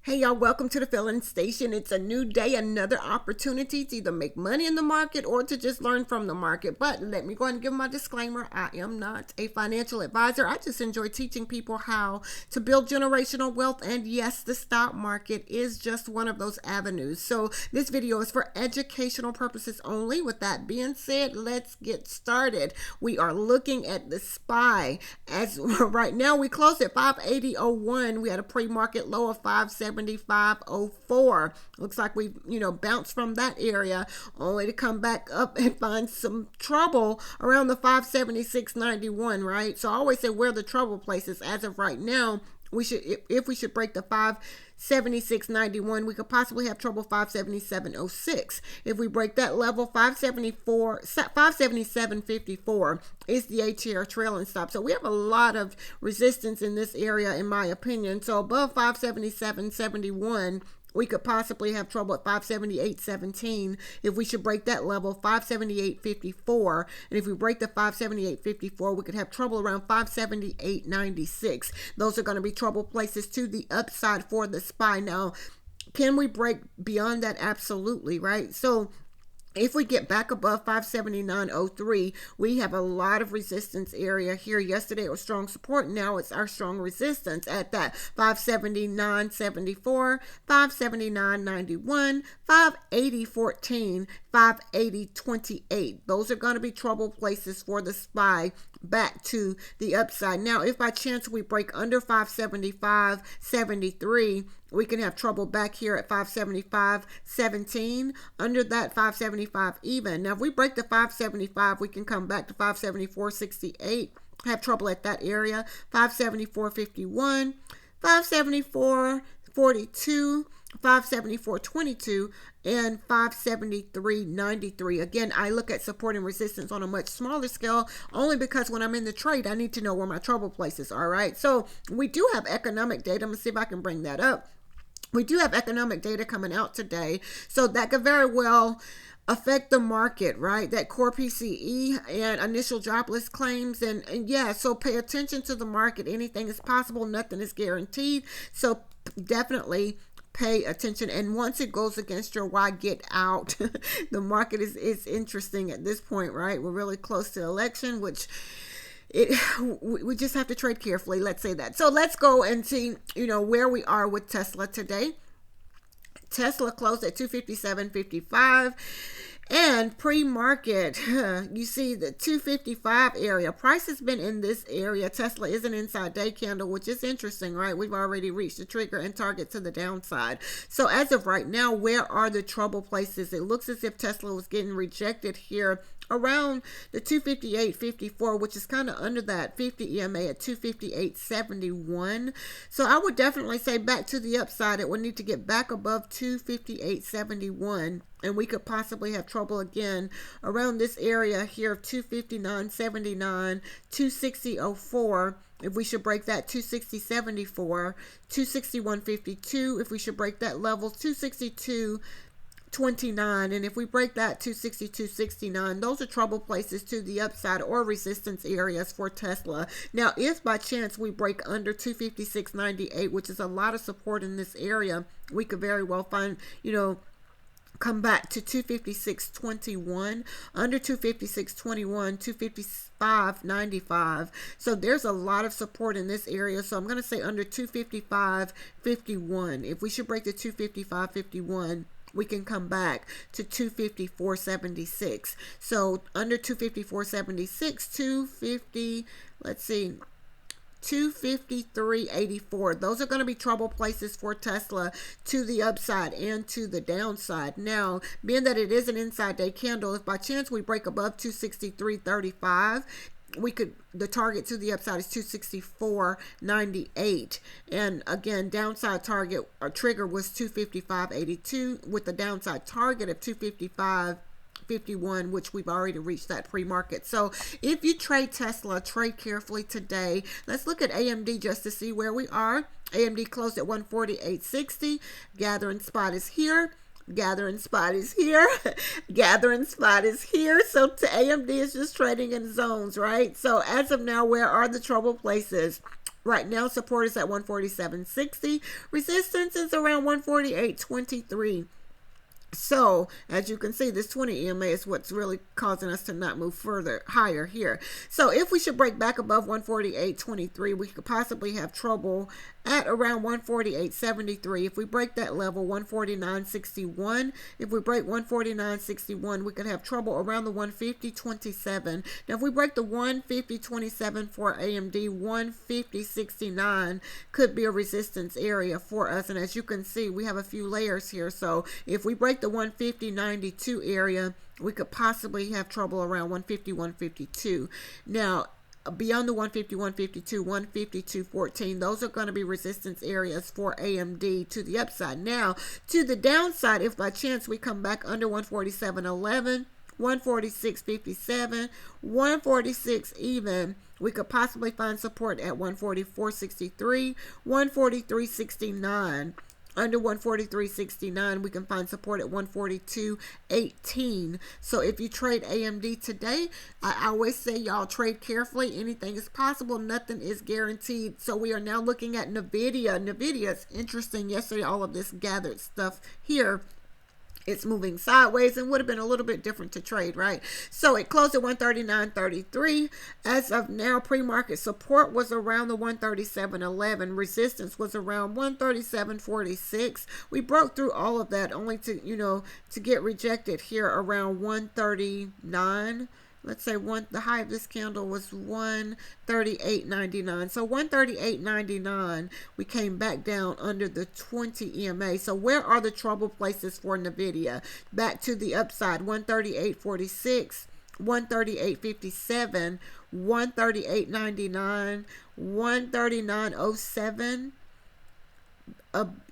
Hey y'all, welcome to the Filling Station. It's a new day, another opportunity to either make money in the market or to just learn from the market. But let me go ahead and give my disclaimer. I am not a financial advisor. I just enjoy teaching people how to build generational wealth. And yes, the stock market is just one of those avenues. So this video is for educational purposes only. With that being said, let's get started. We are looking at the SPY. As right now, we closed at 580.01. We had a pre-market low of 575.04. Looks like we bounced from that area only to come back up and find some trouble around the 576.91, right? So I always say where the trouble places. As of right now, we should, if we should break the 576.91, we could possibly have trouble 577.06. If we break that level, 577.54 is the ATR trailing stop. So we have a lot of resistance in this area, in my opinion. So above 577.71, we could possibly have trouble at 578.17. If we should break that level, 578.54. And if we break the 578.54, we could have trouble around 578.96. Those are going to be trouble places to the upside for the SPY. Now, can we break beyond that? Absolutely, right? So if we get back above 579.03, we have a lot of resistance area here. Yesterday it was strong support. Now it's our strong resistance at that 579.74, 579.91, 580.14, 580.28. Those are going to be trouble places for the SPY back to the upside. Now, if by chance we break under 575.73, we can have trouble back here at 575.17. Under that, 575 even. Now, if we break the 575, we can come back to 574.68. Have trouble at that area. 574.51, 574.42, 574.22, and 573.93. Again, I look at support and resistance on a much smaller scale only because when I'm in the trade, I need to know where my trouble places are, right? So we do have economic data. I'm going to see if I can bring that up. We do have economic data coming out today, so that could very well affect the market, right? That core PCE and initial jobless claims. And yeah, so pay attention to the market. Anything is possible. Nothing is guaranteed. So definitely pay attention. And once it goes against your why, get out. The market is interesting at this point, right? We're really close to election, which we just have to trade carefully. Let's say that. So let's go and see, where we are with Tesla today. Tesla closed at 257.55. And pre-market, you see the 255 area. Price has been in this area. Tesla is an inside day candle, which is interesting, right? We've already reached the trigger and target to the downside. So as of right now, where are the trouble places? It looks as if Tesla was getting rejected here around the 258.54, which is kind of under that 50 EMA at 258.71. So I would definitely say back to the upside, it would need to get back above 258.71. And we could possibly have trouble again around this area here of 259.79, 260.04. If we should break that, 260.74, 261.52. If we should break that level, 262.29. And if we break that, 262.69, those are trouble places to the upside or resistance areas for Tesla. Now, if by chance we break under 256.98, which is a lot of support in this area, we could very well find, come back to 256.21, under 256.21, 255.95. So there's a lot of support in this area. So I'm going to say under 255.51. If we should break the 255.51, we can come back to 254.76. So under 254.76, 250, let's see, 253.84. Those are going to be trouble places for Tesla to the upside and to the downside. Now, being that it is an inside day candle, if by chance we break above 263.35, the target to the upside is 264.98. And again, downside target or trigger was 255.82 with the downside target of 255.51, which we've already reached that pre-market. So if you trade Tesla, trade carefully today. Let's look at AMD just to see where we are. AMD closed at 148.60. Gathering spot is here. Gathering spot is here. Gathering spot is here. So AMD is just trading in zones, right? So as of now, where are the trouble places? Right now, support is at 147.60. Resistance is around 148.23. So, as you can see, this 20 EMA is what's really causing us to not move further higher here. So, if we should break back above 148.23, we could possibly have trouble at around 148.73. If we break that level, 149.61. If we break 149.61, we could have trouble around the 150.27. Now, if we break the 150.27 for AMD, 150.69 could be a resistance area for us. And as you can see, we have a few layers here. So, if we break the 150.92 area, we could possibly have trouble around 150, 152. Now, beyond the 150, 152, 152.14, those are going to be resistance areas for AMD to the upside. Now, to the downside, if by chance we come back under 147.11, 146.57, 146 even, we could possibly find support at 144.63, 143.69. Under 143.69, we can find support at 142.18. So if you trade AMD today, I always say y'all trade carefully. Anything is possible. Nothing is guaranteed. So we are now looking at NVDA. NVIDIA is interesting. Yesterday, all of this gathered stuff here. It's moving sideways and would have been a little bit different to trade, right? So it closed at 139.33. As of now, pre-market support was around the 137.11. Resistance was around 137.46. We broke through all of that only to, to get rejected here around 139. Let's say the high of this candle was 138.99. So 138.99, we came back down under the 20 EMA. So where are the trouble places for NVIDIA? Back to the upside, 138.46, 138.57, 138.99, 139.07.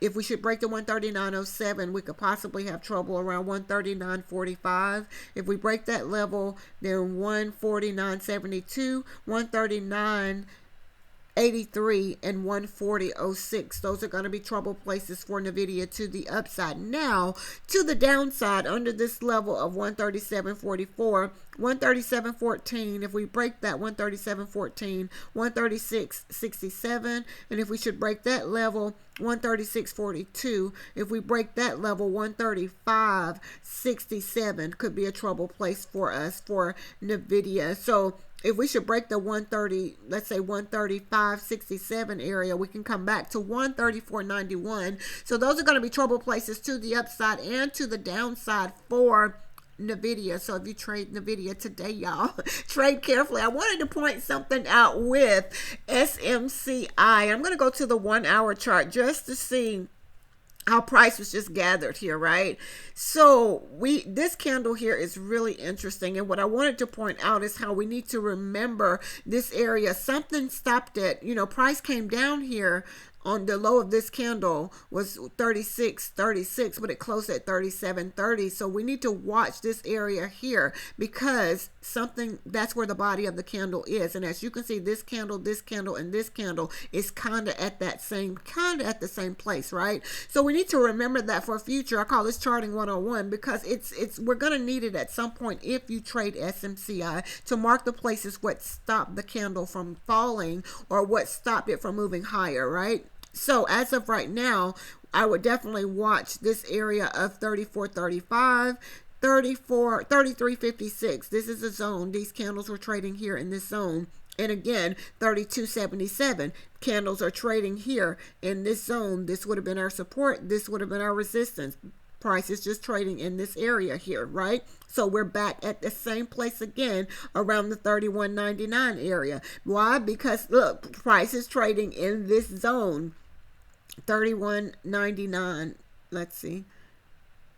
If we should break the 139.07, we could possibly have trouble around 139.45. If we break that level, then 149.72, 139.83, and 140.06. Those are going to be trouble places for NVIDIA to the upside. Now, to the downside, under this level of 137.44, 137.14, if we break that 137.14, 136.67, and if we should break that level, 136.42, if we break that level, 135.67 could be a trouble place for us for NVIDIA. So if we should break the 130, let's say 135.67 area, we can come back to 134.91. So those are going to be trouble places to the upside and to the downside for NVIDIA. So if you trade NVIDIA today, y'all, trade carefully. I wanted to point something out with SMCI. I'm going to go to the 1 hour chart just to see how price was just gathered here, right? So this candle here is really interesting. And what I wanted to point out is how we need to remember this area. Something stopped it. Price came down here on the low of this candle was 36.36, but it closed at 37.30. So we need to watch this area here because that's where the body of the candle is. And as you can see, this candle, and this candle is kind of at the same place, right? So we need to remember that for future. I call this charting 101 because we're going to need it at some point if you trade SMCI to mark the places what stopped the candle from falling or what stopped it from moving higher, right? So as of right now, I would definitely watch this area of 34.35, 33.56. This is a zone. These candles were trading here in this zone. And again, 32.77. Candles are trading here in this zone. This would have been our support. This would have been our resistance. Price is just trading in this area here, right? So we're back at the same place again around the 31.99 area. Why? Because look, price is trading in this zone. 31.99. Let's see.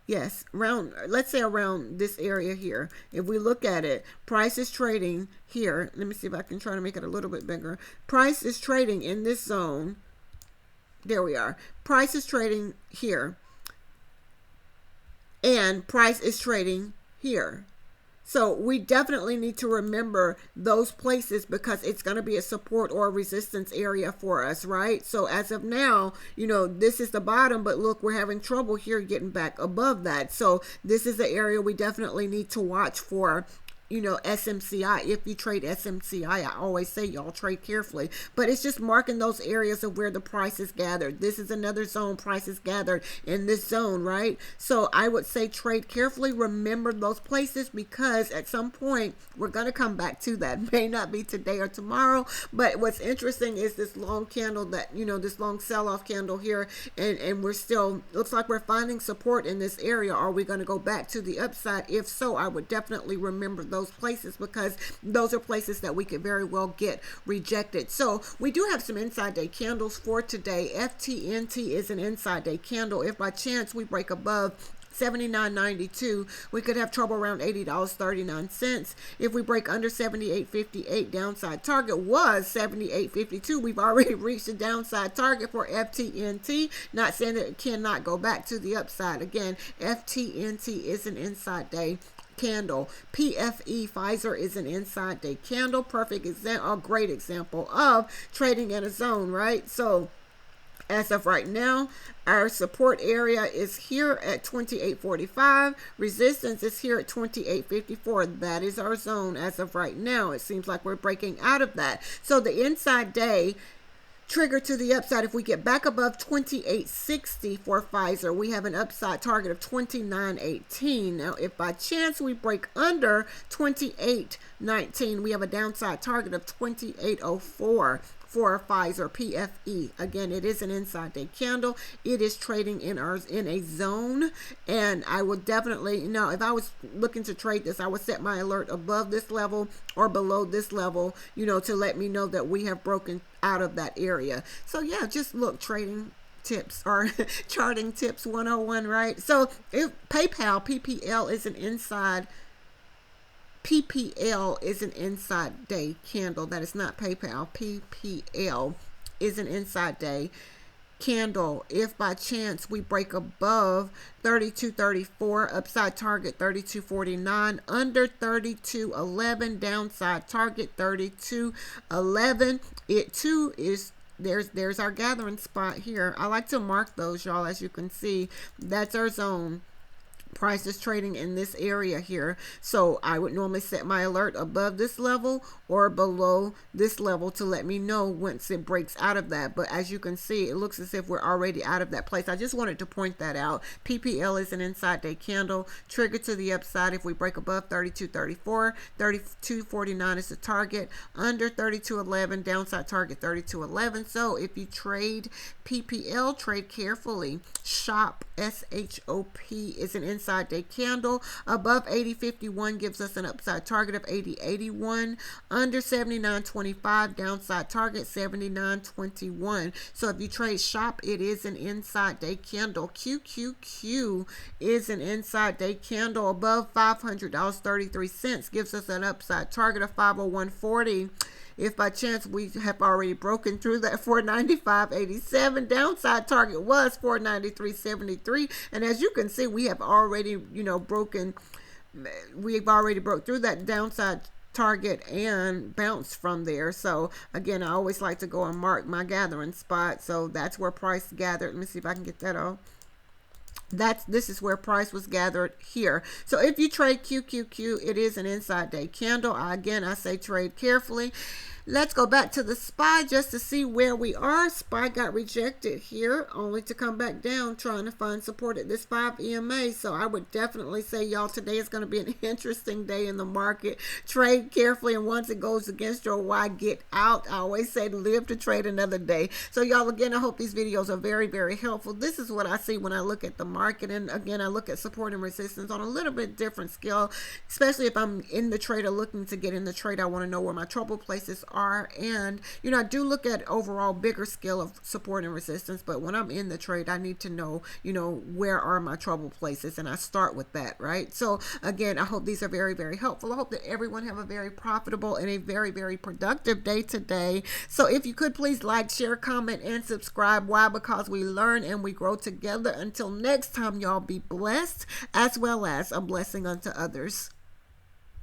Yes, let's say around this area here. If we look at it, price is trading here. Let me see if I can try to make it a little bit bigger. Price is trading in this zone. There we are. Price is trading here. And price is trading here. So we definitely need to remember those places because it's going to be a support or a resistance area for us, right? So as of now, this is the bottom, but look, we're having trouble here getting back above that. So this is the area we definitely need to watch for SMCI. If you trade SMCI, I always say y'all trade carefully, but it's just marking those areas of where the price is gathered. This is another zone, price is gathered in this zone, right? So I would say trade carefully, remember those places, because at some point we're going to come back to that. May not be today or tomorrow, but what's interesting is this long candle that, this long sell-off candle here, and we're still, looks like we're finding support in this area. Are we going to go back to the upside? If so, I would definitely remember those places, because those are places that we could very well get rejected. So we do have some inside day candles for today. FTNT is an inside day candle. If by chance we break above $79.92, we could have trouble around $80.39. If we break under $78.58, downside target was $78.52. We've already reached the downside target for FTNT. Not saying that it cannot go back to the upside. Again, FTNT is an inside day candle. PFE Pfizer is an inside day candle. Perfect example, a great example of trading in a zone, right? So as of right now, our support area is here at 28.45. Resistance is here at 28.54. That is our zone as of right now. It seems like we're breaking out of that. So the inside day trigger to the upside, if we get back above 28.60 for Pfizer, we have an upside target of 29.18. Now, if by chance we break under 28.19, we have a downside target of 28.04 for Pfizer PFE. Again, it is an inside day candle. It is trading in a zone, and I would definitely, if I was looking to trade this, I would set my alert above this level or below this level, to let me know that we have broken out of that area. So yeah, just look, trading tips or charting tips 101, right? So if PPL is an inside day candle. That is not PayPal. PPL is an inside day candle. If by chance we break above 32.34, upside target 32.49, under 32.11, downside target 32.11. It too is there's our gathering spot here. I like to mark those, y'all. As you can see, that's our zone. Price is trading in this area here. So I would normally set my alert above this level or below this level to let me know once it breaks out of that. But as you can see, it looks as if we're already out of that place. I just wanted to point that out. PPL is an inside day candle. Trigger to the upside if we break above 32.34. 32.49 is the target. Under 32.11, downside target 32.11. So if you trade PPL, trade carefully. SHOP, S-H-O-P, is an inside day candle. Above 80.51 gives us an upside target of 80.81. Under 79.25, downside target 79.21. So if you trade SHOP, it is an inside day candle. QQQ is an inside day candle. Above $500.33 gives us an upside target of 501.40. If by chance we have already broken through that 495.87, downside target was 493.73. And as you can see, we have already, we've already broke through that downside target and bounce from there. So again, I always like to go and mark my gathering spot. So that's where price gathered. Let me see if I can get that off. This is where price was gathered here. So if you trade QQQ, it is an inside day candle. Again, I say trade carefully. Let's go back to the SPY just to see where we are. SPY got rejected here, only to come back down trying to find support at this 5 EMA. So I would definitely say, y'all, today is going to be an interesting day in the market. Trade carefully, and once it goes against your why, get out. I always say live to trade another day. So y'all, again, I hope these videos are very, very helpful. This is what I see when I look at the market. And again, I look at support and resistance on a little bit different scale, especially if I'm in the trade or looking to get in the trade. I want to know where my trouble places are. And I do look at overall bigger scale of support and resistance, but when I'm in the trade, I need to know where are my trouble places, and I start with that, right? So again, I hope these are very, very helpful. I hope that everyone have a very profitable and a very, very productive day today. So if you could please like, share, comment, and subscribe. Why? Because we learn and we grow together. Until next time, y'all, be blessed as well as a blessing unto others.